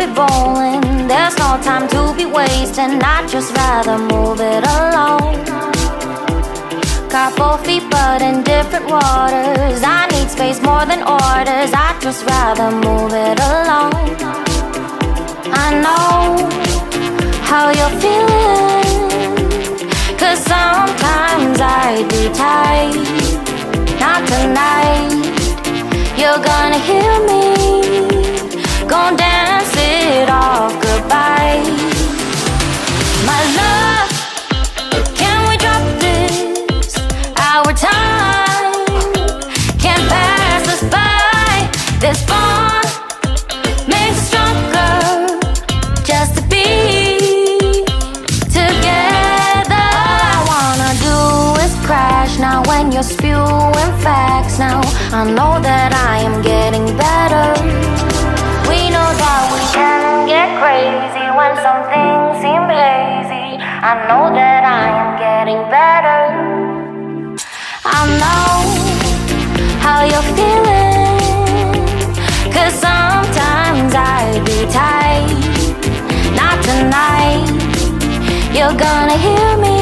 be bowling. There's no time to be wasting. I'd just rather move it alone. Got both feet but in different waters. I need space more than orders. I'd just rather move it alone. I know how you're feeling, 'cause sometimes I do tight. Not tonight. You're gonna hear me, gon' dance it off goodbye. My love, can we drop this? Our time can't pass us by. This bond makes us stronger, just to be together. All I wanna do is crash now when you're spewing facts. Now I know that I am getting better. We know that we can get crazy when some things seem hazy. I know that I am getting better. I know how you're feeling, 'cause sometimes I do tight. Not tonight. You're gonna hear me,